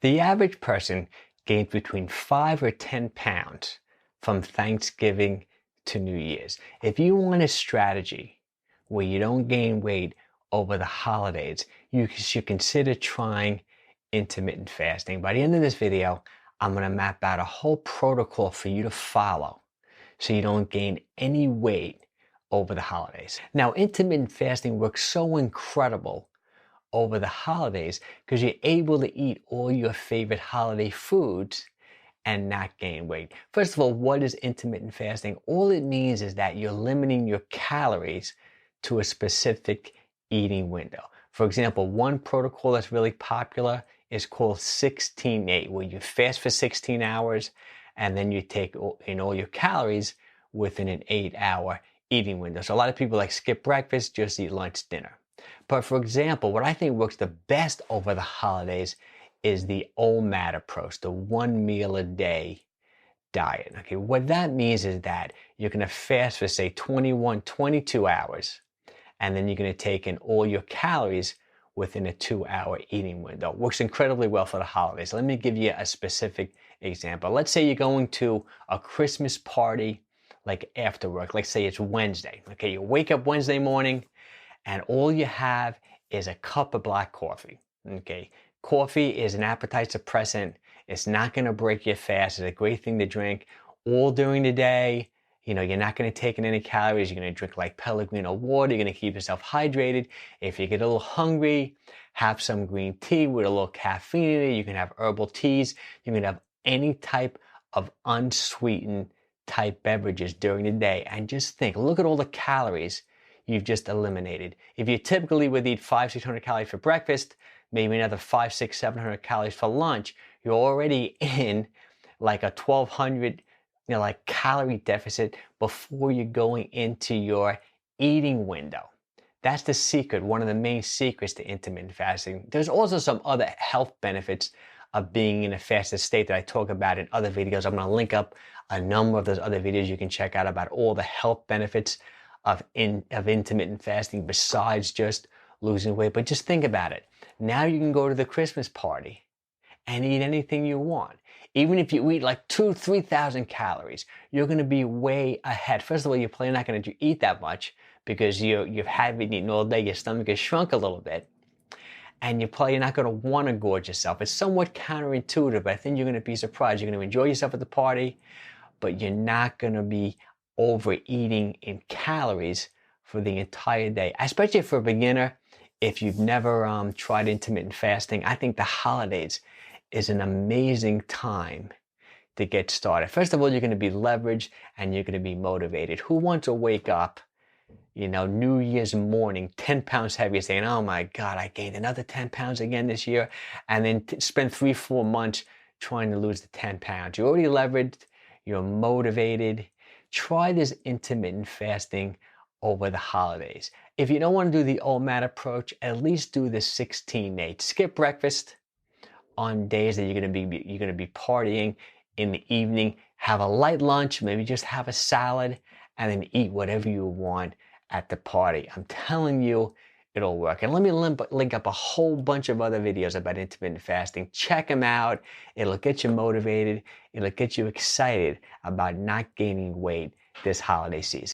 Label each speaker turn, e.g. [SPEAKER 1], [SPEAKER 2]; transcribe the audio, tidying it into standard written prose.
[SPEAKER 1] The average person gains between 5 or 10 pounds from Thanksgiving to New Year's. If you want a strategy where you don't gain weight over the holidays, you should consider trying intermittent fasting. By the end of this video, I'm going to map out a whole protocol for you to follow so you don't gain any weight over the holidays. Now, intermittent fasting works so incredible over the holidays because you're able to eat all your favorite holiday foods and not gain weight. First of all, what is intermittent fasting? All it means is that you're limiting your calories to a specific eating window. For example, one protocol that's really popular is called 16-8, where you fast for 16 hours and then you take in all your calories within an 8-hour eating window. So a lot of people like skip breakfast, just eat lunch, dinner. But for example, what I think works the best over the holidays is the OMAD approach, the 1 meal a day diet. Okay, what that means is that you're going to fast for say 21, 22 hours, and then you're going to take in all your calories within a 2-hour eating window. Works incredibly well for the holidays. Let me give you a specific example. Let's say you're going to a Christmas party, like after work. Let's say it's Wednesday. Okay, you wake up Wednesday morning and all you have is a cup of black coffee. Okay, coffee is an appetite suppressant. It's not going to break your fast. It's a great thing to drink all during the day. You know, you're not going to take in any calories. You're going to drink like Pellegrino water. You're going to keep yourself hydrated. If you get a little hungry, have some green tea with a little caffeine in it. You can have herbal teas. You can have any type of unsweetened type beverages during the day. And just think, look at all the calories you've just eliminated. If you typically would eat 500-600 calories for breakfast, maybe another 500-700 calories for lunch, you're already in like a 1,200 like calorie deficit before you're going into your eating window. That's the secret, one of the main secrets to intermittent fasting. There's also some other health benefits of being in a fasted state that I talk about in other videos. I'm going to link up a number of those other videos you can check out about all the health benefits of intermittent fasting besides just losing weight. But just think about it. Now you can go to the Christmas party and eat anything you want. Even if you eat like 2,000-3,000 calories, you're going to be way ahead. First of all, you're probably not going to eat that much because you haven't eaten all day. Your stomach has shrunk a little bit. And you're probably not going to want to gorge yourself. It's somewhat counterintuitive, but I think you're going to be surprised. You're going to enjoy yourself at the party, but you're not going to be overeating in calories for the entire day. Especially for a beginner, if you've never tried intermittent fasting, I think the holidays is an amazing time to get started. First of all, you're going to be leveraged and you're going to be motivated. Who wants to wake up, you know, New Year's morning, 10 pounds heavier, saying, oh my God, I gained another 10 pounds again this year, and then spend 3-4 months trying to lose the 10 pounds. You're already leveraged, you're motivated. Try this intermittent fasting over the holidays. If you don't want to do the OMAD approach, at least do the 16-8. Skip breakfast on days that you're going to be partying in the evening. Have a light lunch, maybe just have a salad, and then eat whatever you want at the party. I'm telling you, it'll work. And let me link up a whole bunch of other videos about intermittent fasting. Check them out. It'll get you motivated. It'll get you excited about not gaining weight this holiday season.